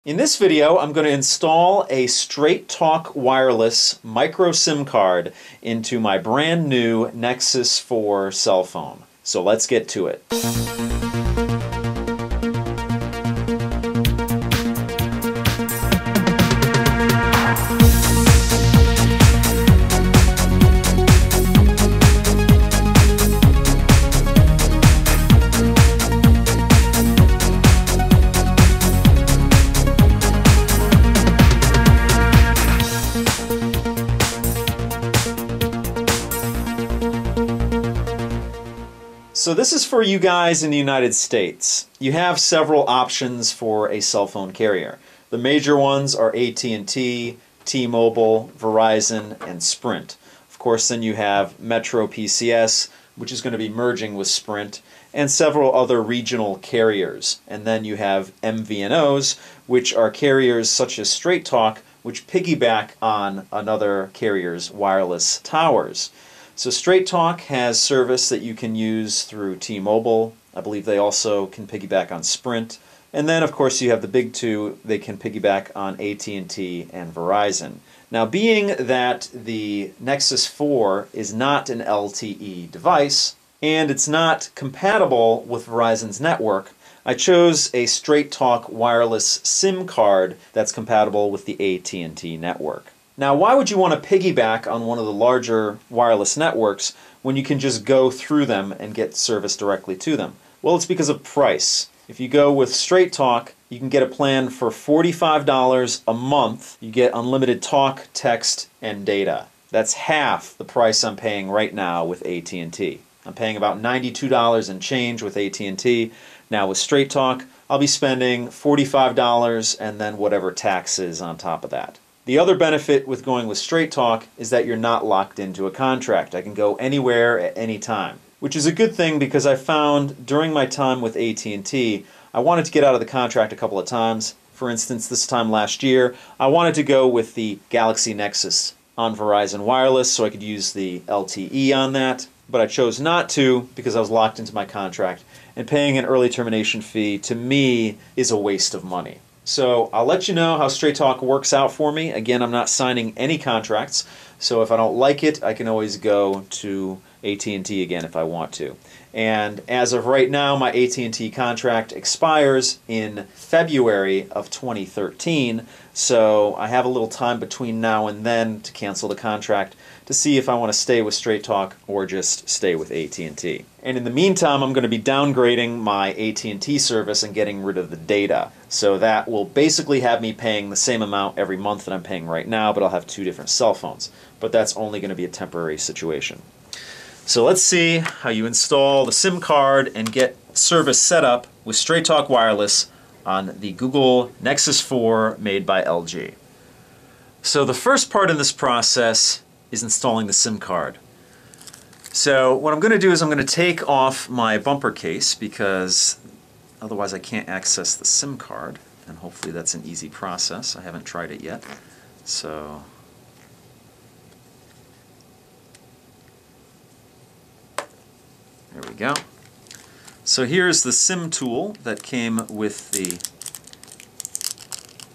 In this video, I'm going to install a Straight Talk wireless micro SIM card into my brand new Nexus 4 cell phone. So let's get to it. So this is for you guys in the United States. You have several options for a cell phone carrier. The major ones are AT&T, T-Mobile, Verizon, and Sprint. Of course, then you have Metro PCS, which is going to be merging with Sprint, and several other regional carriers. And then you have MVNOs, which are carriers such as Straight Talk, which piggyback on another carrier's wireless towers. So Straight Talk has service that you can use through T-Mobile. I believe they also can piggyback on Sprint. And then, of course, you have the big two. They can piggyback on AT&T and Verizon. Now, being that the Nexus 4 is not an LTE device, and it's not compatible with Verizon's network, I chose a Straight Talk wireless SIM card that's compatible with the AT&T network. Now, why would you want to piggyback on one of the larger wireless networks when you can just go through them and get service directly to them? Well, it's because of price. If you go with Straight Talk, you can get a plan for $45 a month. You get unlimited talk, text, and data. That's half the price I'm paying right now with AT&T. I'm paying about $92 and change with AT&T. Now with Straight Talk, I'll be spending $45 and then whatever tax is on top of that. The other benefit with going with Straight Talk is that you're not locked into a contract. I can go anywhere at any time, which is a good thing because I found during my time with AT&T, I wanted to get out of the contract a couple of times. For instance, this time last year, I wanted to go with the Galaxy Nexus on Verizon Wireless so I could use the LTE on that, but I chose not to because I was locked into my contract, and paying an early termination fee to me is a waste of money. So I'll let you know how Straight Talk works out for me. Again, I'm not signing any contracts, so if I don't like it, I can always go to AT&T again if I want to. And as of right now, my AT&T contract expires in February of 2013, so I have a little time between now and then to cancel the contract to see if I want to stay with Straight Talk or just stay with AT&T. And in the meantime, I'm going to be downgrading my AT&T service and getting rid of the data. So that will basically have me paying the same amount every month that I'm paying right now, but I'll have two different cell phones. But that's only going to be a temporary situation. So let's see how you install the SIM card and get service set up with Straight Talk Wireless on the Google Nexus 4 made by LG. So the first part in this process is installing the SIM card. So what I'm going to do is I'm going to take off my bumper case because otherwise I can't access the SIM card, and hopefully that's an easy process. I haven't tried it yet. So there we go. So here's the SIM tool that came with the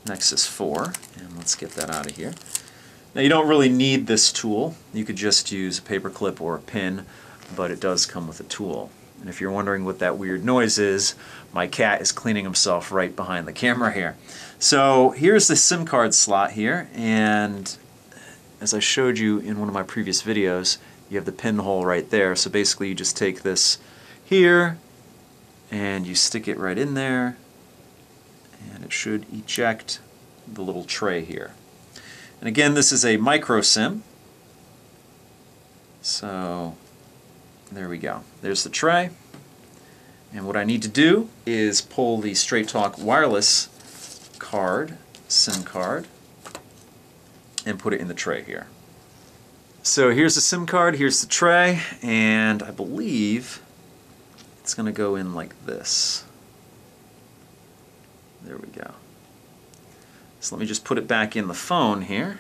Nexus 4, and let's get that out of here. Now you don't really need this tool. You could just use a paper clip or a pin, but it does come with a tool. And if you're wondering what that weird noise is, my cat is cleaning himself right behind the camera here. So here's the SIM card slot here, and as I showed you in one of my previous videos, you have the pinhole right there. So basically you just take this here and you stick it right in there, and it should eject the little tray here. And again, this is a micro SIM. So there we go. There's the tray. And what I need to do is pull the Straight Talk wireless card, SIM card, and put it in the tray here. So here's the SIM card, here's the tray, and I believe it's going to go in like this. There we go. So let me just put it back in the phone here.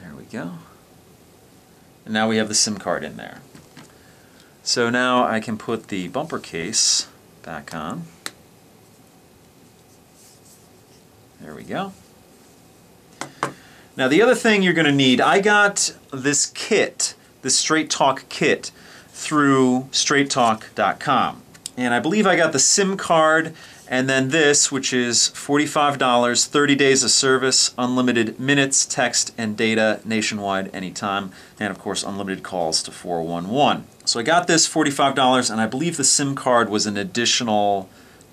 There we go. And now we have the SIM card in there. So now I can put the bumper case back on. There we go. Now the other thing you're going to need, I got this kit, this Straight Talk kit, through straighttalk.com. And I believe I got the SIM card and then this, which is $45, 30 days of service, unlimited minutes, text, and data nationwide anytime, and of course unlimited calls to 411. So I got this $45, and I believe the SIM card was an additional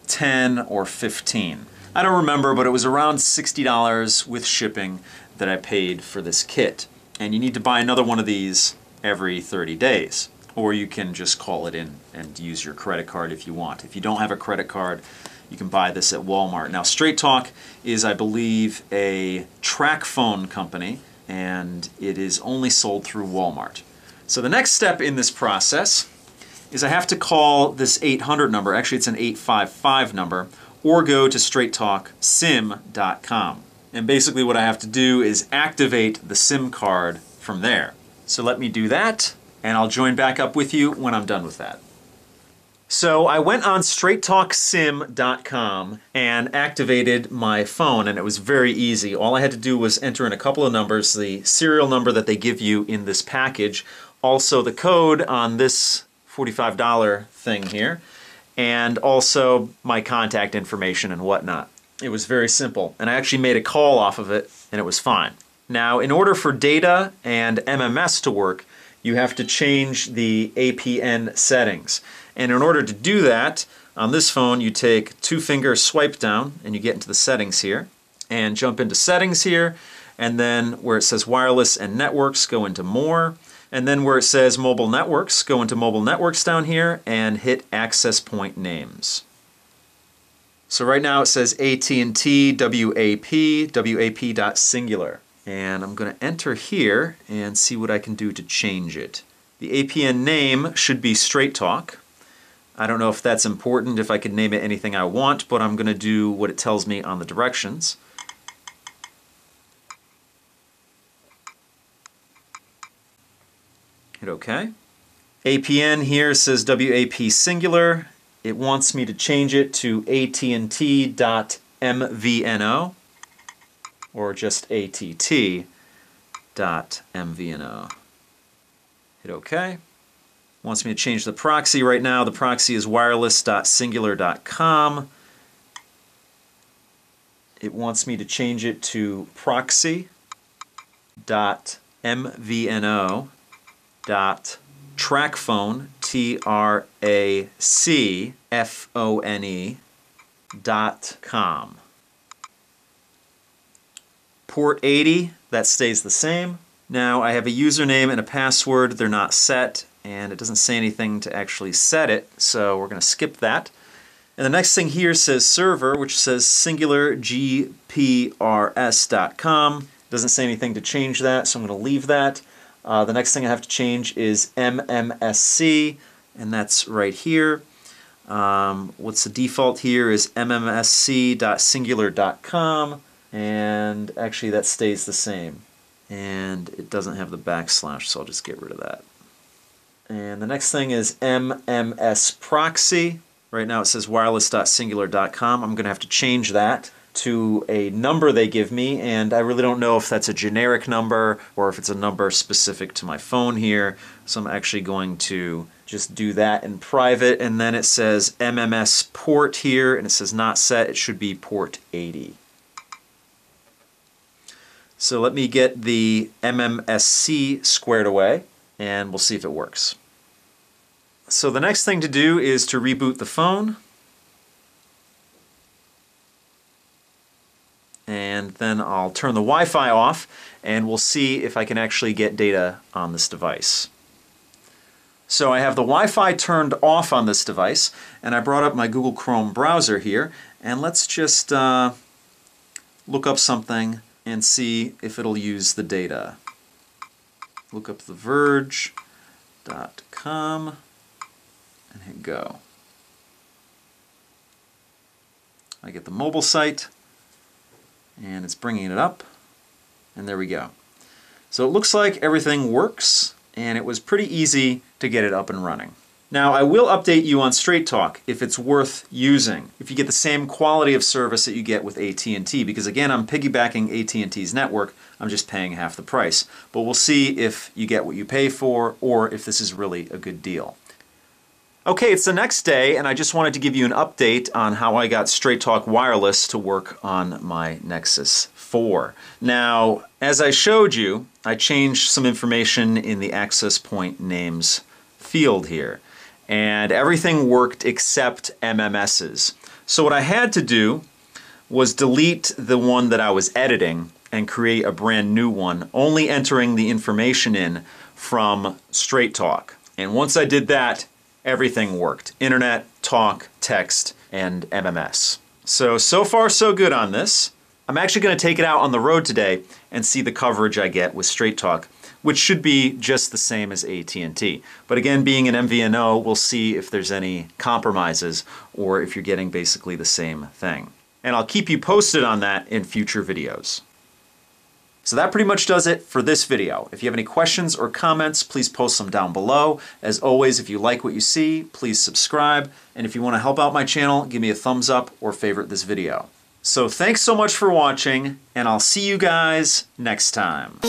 10 or 15. I don't remember, but it was around $60 with shipping that I paid for this kit. And you need to buy another one of these every 30 days. Or you can just call it in and use your credit card if you want. If you don't have a credit card, you can buy this at Walmart. Now, Straight Talk is, I believe, a track phone company, and it is only sold through Walmart. So the next step in this process is I have to call this 800 number, actually it's an 855 number, or go to straighttalksim.com. And basically what I have to do is activate the SIM card from there. So let me do that, and I'll join back up with you when I'm done with that. So I went on straighttalksim.com and activated my phone, and it was very easy. All I had to do was enter in a couple of numbers, the serial number that they give you in this package, also the code on this $45 thing here, and also my contact information and whatnot. It was very simple, and I actually made a call off of it, and it was fine. Now, in order for data and MMS to work, you have to change the APN settings. And in order to do that, on this phone, you take two-finger swipe down, and you get into the settings here, and jump into settings here, and then where it says wireless and networks, go into more, and then where it says mobile networks, go into mobile networks down here, and hit access point names. So right now it says AT&T WAP, WAP.singular. And I'm going to enter here and see what I can do to change it. The APN name should be Straight Talk. I don't know if that's important, if I could name it anything I want, but I'm going to do what it tells me on the directions. Hit OK. APN here says WAP singular. It wants me to change it to AT&T.MVNO or just ATT.MVNO. Hit OK. Wants me to change the proxy. Right now the proxy is wireless.singular.com. It wants me to change it to proxy.mvno.trackphone, TRACFONE.com. Port 80, that stays the same. Now I have a username and a password. They're not set, and it doesn't say anything to actually set it, so we're going to skip that. And the next thing here says server, which says singulargprs.com. Doesn't say anything to change that, so I'm going to leave that. The next thing I have to change is MMSC, and that's right here. What's the default here is mmmsc.singular.com, and actually that stays the same. And it doesn't have the backslash, so I'll just get rid of that. And the next thing is MMS proxy. Right now it says wireless.singular.com. I'm going to have to change that to a number they give me, and I really don't know if that's a generic number or if it's a number specific to my phone here. So I'm actually going to just do that in private, and then it says MMS port here, and it says not set. It should be port 80. So let me get the MMSC squared away, and we'll see if it works. So the next thing to do is to reboot the phone. And then I'll turn the Wi-Fi off, and we'll see if I can actually get data on this device. So I have the Wi-Fi turned off on this device, and I brought up my Google Chrome browser here, and let's just look up something and see if it'll use the data. Look up theverge.com and hit go. I get the mobile site, and it's bringing it up, and there we go. So it looks like everything works, and it was pretty easy to get it up and running. Now, I will update you on Straight Talk if it's worth using, if you get the same quality of service that you get with AT&T, because again, I'm piggybacking AT&T's network, I'm just paying half the price. But we'll see if you get what you pay for or if this is really a good deal. Okay, it's the next day, and I just wanted to give you an update on how I got Straight Talk Wireless to work on my Nexus 4. Now, as I showed you, I changed some information in the access point names field here, and everything worked except MMS's. So what I had to do was delete the one that I was editing and create a brand new one, only entering the information in from Straight Talk. And once I did that, everything worked. Internet, talk, text, and MMS. So far so good on this. I'm actually going to take it out on the road today and see the coverage I get with Straight Talk, which should be just the same as AT&T. But again, being an MVNO, we'll see if there's any compromises or if you're getting basically the same thing. And I'll keep you posted on that in future videos. So that pretty much does it for this video. If you have any questions or comments, please post them down below. As always, if you like what you see, please subscribe. And if you want to help out my channel, give me a thumbs up or favorite this video. So thanks so much for watching, and I'll see you guys next time.